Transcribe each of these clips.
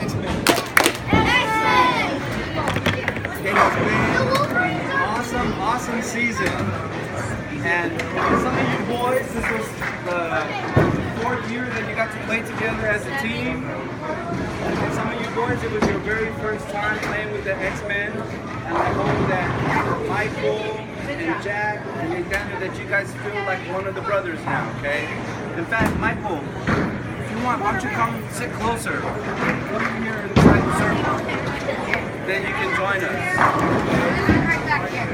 X Men. It's been awesome season. And for some of you boys, this was the 4th year that you got to play together as a team. And some of you boys, it was your very first time playing with the X Men. And I hope that Michael and Jack and Alexander, that you guys feel like one of the brothers now, okay? In fact, Michael, if you want, why don't you come sit closer? Come in here inside the circle. Then you can join us. Right back here.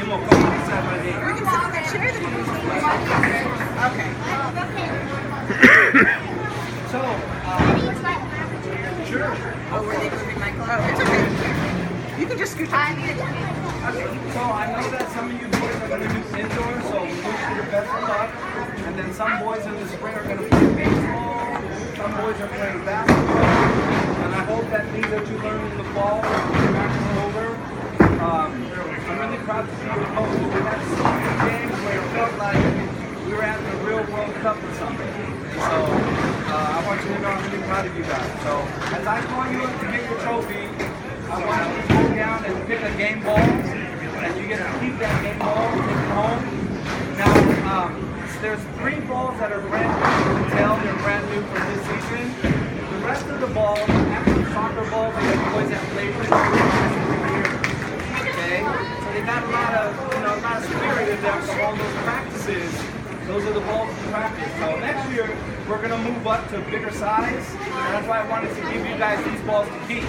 Come on, come inside my name. We can sit on that chair that you can sit on. Okay. So, sure. Oh, were they moving Michael? Oh, it's okay. You can just scooch up. Okay. So I know that some of you boys are going to do indoors, so we wish you the best of luck. And then some boys in the spring are going to play baseball. Some boys are playing basketball. And I hope that things that you learned in the fall are actually over. I'm really proud to see you coach. We had so many games where it felt like we were at the real World Cup or something. So I want you to know I'm really proud of you guys. So as I call you up to get your trophy, I want you to go down and pick a game ball, and you get to keep that game ball and take it home. Now, there's 3 balls that are brand new. You can tell they're brand new for this season. The rest of the balls are actually soccer balls that the boys have played with for years. Okay? So they got a lot of spirit in them from all those practices. Those are the balls to practice. So next year, we're going to move up to a bigger size. And that's why I wanted to give you guys these balls to keep.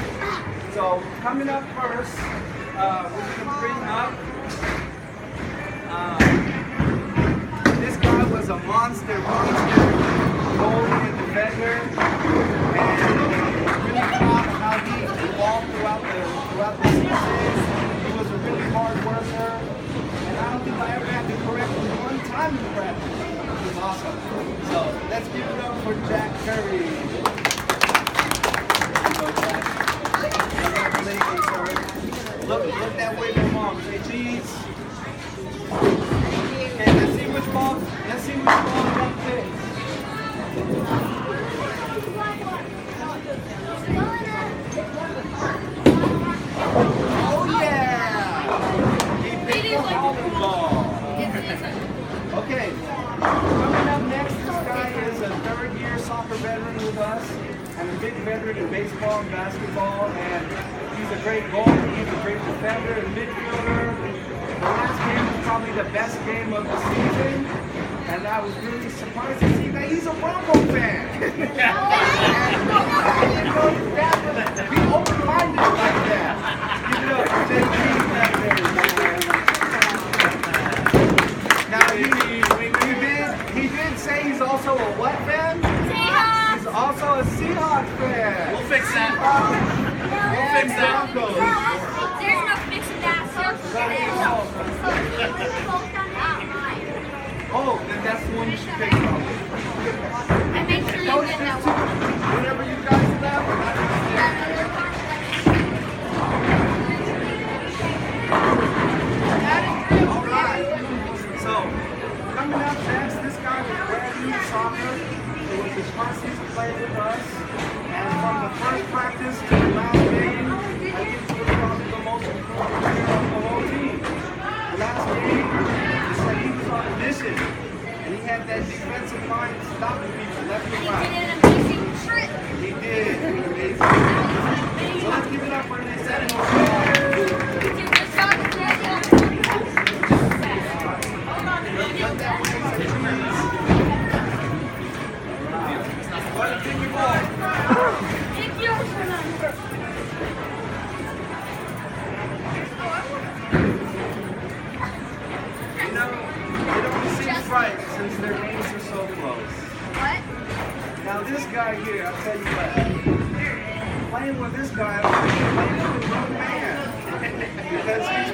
So coming up first, we're going to bring up, this guy was a monster goalie and defender, and really proud of how he evolved throughout the season. He was a really hard worker, and I don't think I ever had to correct him one time in practice. It was awesome. So let's give it up for Jack Curry. Jack. Look that way for mom. Say cheese. Okay, let's see which ball Jack picks. Oh yeah! He picked the volleyball. Okay, coming up next, this guy is a 3rd-year soccer veteran with us, and a big veteran in baseball and basketball, and he's a great goalie, he's a great defender and midfielder. The last game was probably the best game of the season, and I was really surprised to see that he's a Bronco fan. And be open-minded like that. Give it up for JP back there. Now he did say he's also a what fan? Seahawks. He's also a Seahawks fan. We'll fix that. We'll fix that. There's no fixing that. Oh, then that's the one you should pick from. I make sure you get that one. Whatever you guys have. Alright. So, coming up next, this guy was brand new to soccer. It was his first season playing with us. And from the first practice to the last game, I think he was probably the most important player of the whole team. The last game, it's like he was on a mission. And he had that defensive line stopping people left and right. He did an amazing trip. He did. It was amazing. So let's give it up for this animal. What a big ball. You know, it only seems right since their names are so close. What? Now this guy here, I'll tell you what. Playing with this guy, I'm playing with a young man. Because he's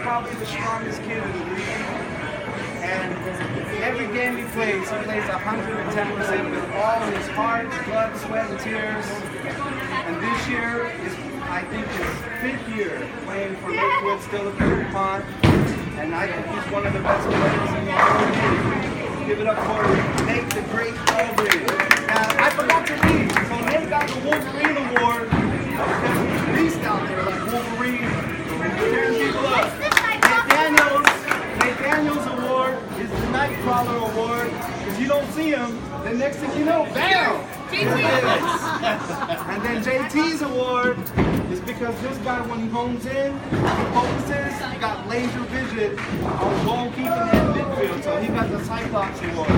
probably the strongest kid in the league. And every game he plays 110% with all his heart, blood, sweat, and tears. And this year is, I think, his 5th year playing for Lakewood, still at the Pond. And I think he's one of the best players in the whole league. Give it up for Nate the Great Aldridge. Now, I forgot to read. Wolverine Award. There's beast out there like Wolverine. Tearing people up. Nate Daniels Award is the Nightcrawler Award. If you don't see him, then next thing you know, bam! And then JT's award is because this guy, when he hones in, he focuses, he got laser vision on goalkeeping and midfield, so he got the Cyclops Award.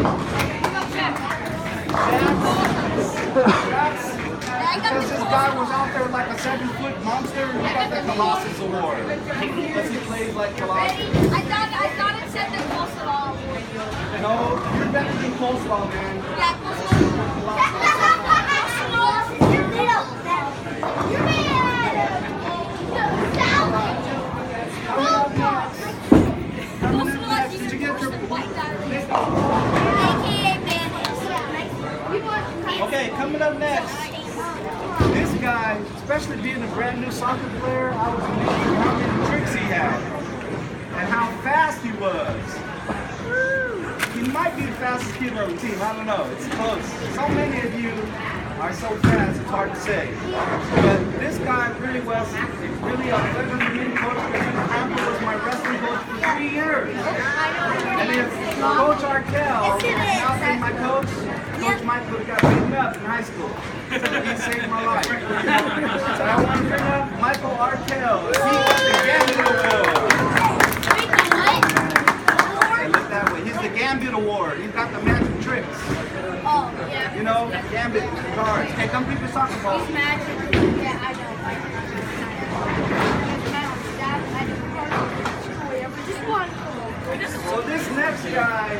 Jax, because this guy was out there like a 7-foot monster, he got the Colossus Award. Because he plays like Colossus. I thought it said the Coleslaw Award. No, you're better than Coleslaw, man. Yeah, Coleslaw. You're little. Did you get your... Okay, coming up next. This guy, especially being a brand new soccer player, I was amazed at how many tricks he had and how fast he was. He might be the fastest kid on the team. I don't know. It's close. So many of you are so fast, it's hard to say. But this guy really was really a pleasure to me, coach, because Grandpa was my wrestling coach for 3 years. And if Coach Arkell had not been my coach, Coach Mike would have got beaten up in high school. So he saved my life. So I want to bring up Michael Arkell. He got the Gambit Award. Okay, look that way. He's the Gambit Award. He's got the magic tricks. Oh, yeah. You know, Gambit cards. Hey, come keep your soccer ball. He's magic. Yeah, I know. Just one. So this next guy,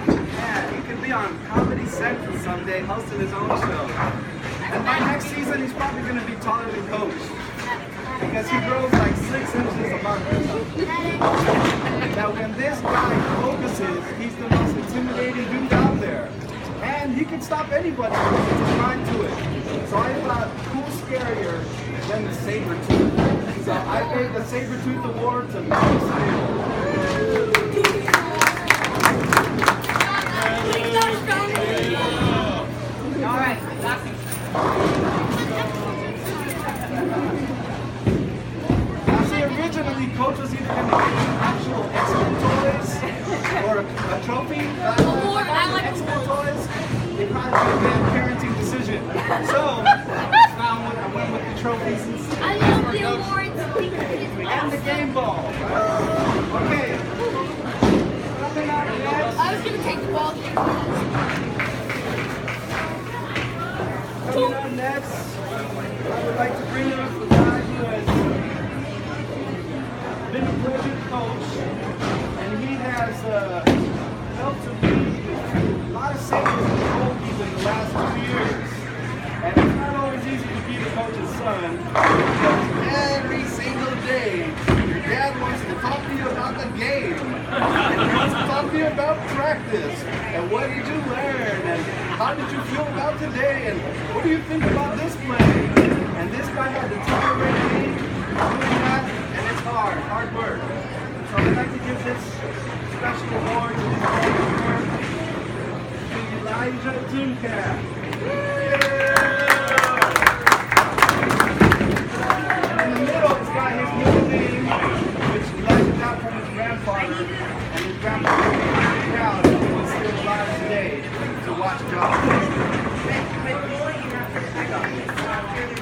man, he could be on Comedy Central someday, hosting his own show. And by next season, he's probably going to be taller than Coach. Because he grows like 6 inches a month or something. Now when this guy focuses, he's the most intimidating dude out there. And he can stop anybody if he puts his mind to it. So I thought, who's scarier than the Sabertooth? So I gave the Sabertooth Award to Mel Steele. Alright. Originally, Coach was either going to get actual X Men toys or a trophy. X Men toys. It probably would be a parenting decision. So I went with the trophies instead. I love the awards. And the game ball. Okay. Coming up next. I was gonna take the ball. Coming up next, I would like to bring up the guy who has been a brilliant coach, and he has helped to lead a lot of saves and goalkeepers in the last 2 years. And it's not always easy to be the coach's son, because every single day, your dad wants to talk to you about the game, and he wants to talk to you about practice, and what did you learn, and how did you feel about today, and what do you think about this play? And this guy had the tolerate me doing that, and it's hard work. So I'd like to give this special award to this to Elijah Tuncap. And in the middle, it's got his middle name, which Elijah got from his grandfather, and his grandfather was very proud that he was still alive today to watch Josh.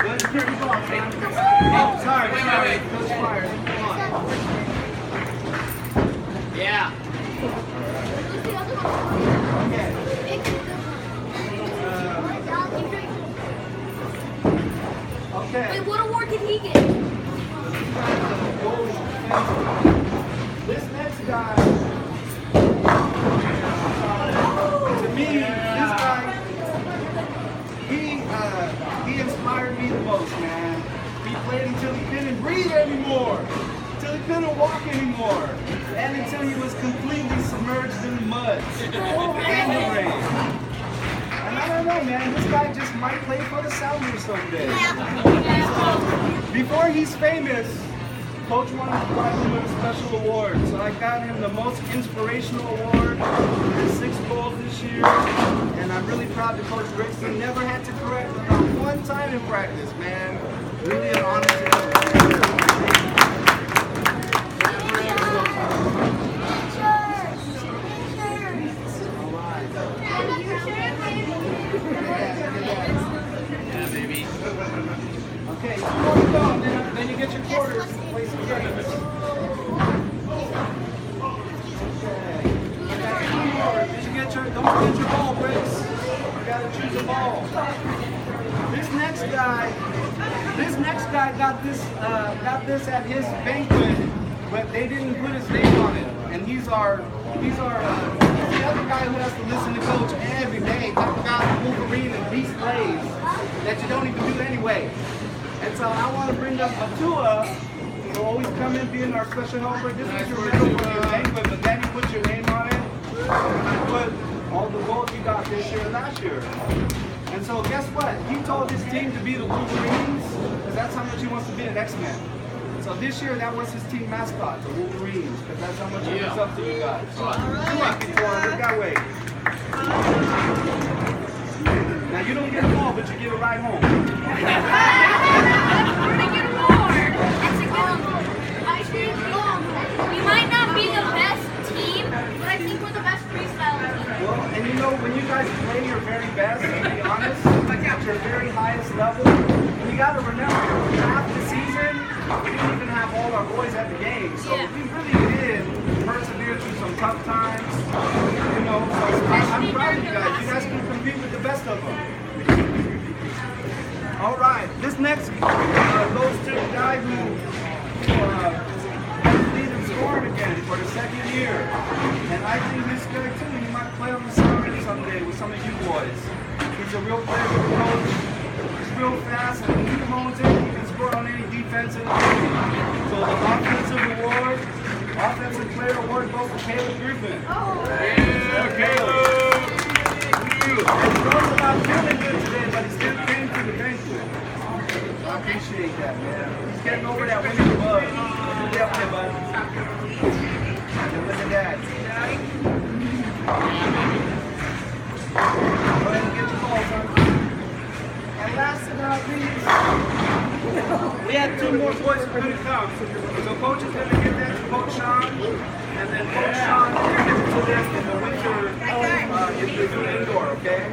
Let's hear the ball, man. Oh, sorry. Coach Fire. Come on. Yeah. Okay. Wait, what award did he get? This next guy, to me, this guy, he inspired me the most, man. He played until he couldn't breathe anymore, until he couldn't walk anymore, and until he was completely submerged in the mud and the rain. And I don't know, man, this guy just might play for the Sounders someday. Before he's famous, Coach wanted to provide him with a special award, so I got him the most inspirational award for his 6 goals this year, and I'm really proud that Coach Gregson never had to correct about one time in practice, man. Really an honor to do. Okay, two more to go, and then you get your quarters and play some games. Don't forget your ball, Bricks. You gotta choose a ball. This next guy got this at his banquet, but they didn't put his name on it. And he's the other guy who has to listen to coach every day, talk about Wolverine and beast plays that you don't even do anyway. And so I want to bring up Atua, who always come in being our special helper. This is your medal for your banquet, but then you put your name on it. You put all the goals you got this year and last year. And so guess what? He told his team to be the Wolverines, because that's how much he wants to be an X Men. So this year that was his team mascot, the Wolverines, because that's how much he looks up to you guys. So look that way. Now you don't get a ball, but you get a ride home. We're gonna get more. That's a good one. I think we might not be the best team, but I think we're the best freestyle team. Well, and you know, when you guys play your very best, to be honest, at your very highest level, you got to remember, half the season, we didn't even have all our boys at the game. So we really did persevere through some tough times. You know, so I'm proud of you guys. You guys can compete with the best of them. All right, this next goes to the guy who lead in scoring again for the second year. And I think this guy too, he might play on the side someday with some of you boys. He's a real player for the coach. He's real fast, and when he hones in, he can score on any defensive team. So the offensive player award goes to Caleb Griffin. Yeah, Caleb. And he's not feeling good today, but he still came to the banquet. I appreciate that, man. He's getting over that winning bug. Get up there, bud. And look at that. Go ahead and get your ball, son. And last but not least, we had two more boys who couldn't come. So Coach is going to give that to Coach Sean, and then Coach Sean will give it to them in the winter if they do indoor, okay?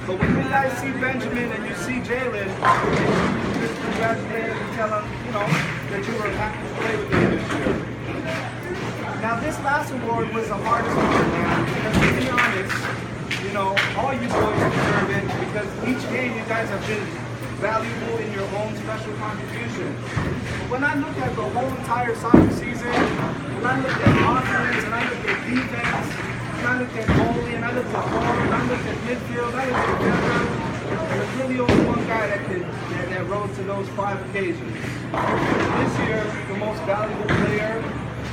But when you guys see Benjamin and you see Jalen, just congratulate him and tell him, you know, that you were happy to play with them this year. Now this last award was the hardest one, man, because to be honest, you know, all you boys deserve it, because each game you guys have been valuable in your own special contribution. But when I look at the whole entire soccer season, when I look at offense, and I look at defense, and I look at goalie, and I look at forward, and I look at midfield, I look at center, there's really only one guy that rose to those 5 occasions. This year, the most valuable player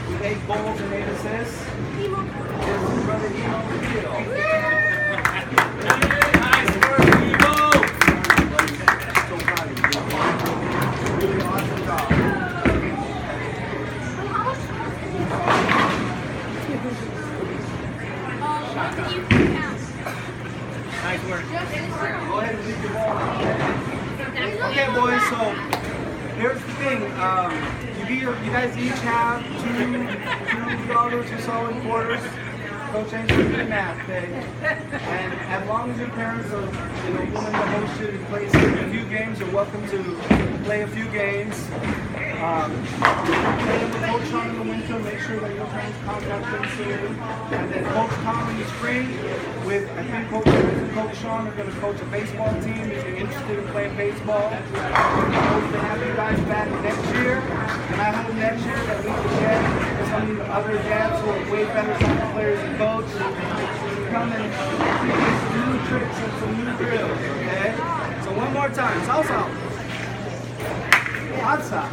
with 8 goals and 8 assists is Brother Emo Miguel. Nice work, Emo! So proud of you. Really awesome job. Nice work. Go ahead and leave your ball out. Okay, boys, so here's the thing. You guys each have $2 or so in quarters. Coach ain't doing math, okay? And as long as your parents are, willing to host you to play a few games, you're welcome to play a few games. Play with Coach Sean in the winter, make sure that your parents contact them soon. And then Coach Tom in the spring, I think Coach Sean are going to coach a baseball team if you're interested in playing baseball. I hope to have you guys back next year. And I hope next year that we can get some of the other dads who are way better soccer players than Coach to come and teach some new tricks and some new drills, okay? So one more time, salsa, salsa,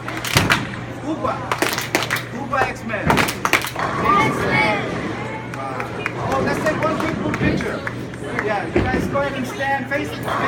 Tuncap X Men. Oh, let's take one quick group picture. Yeah, you guys go ahead and stand face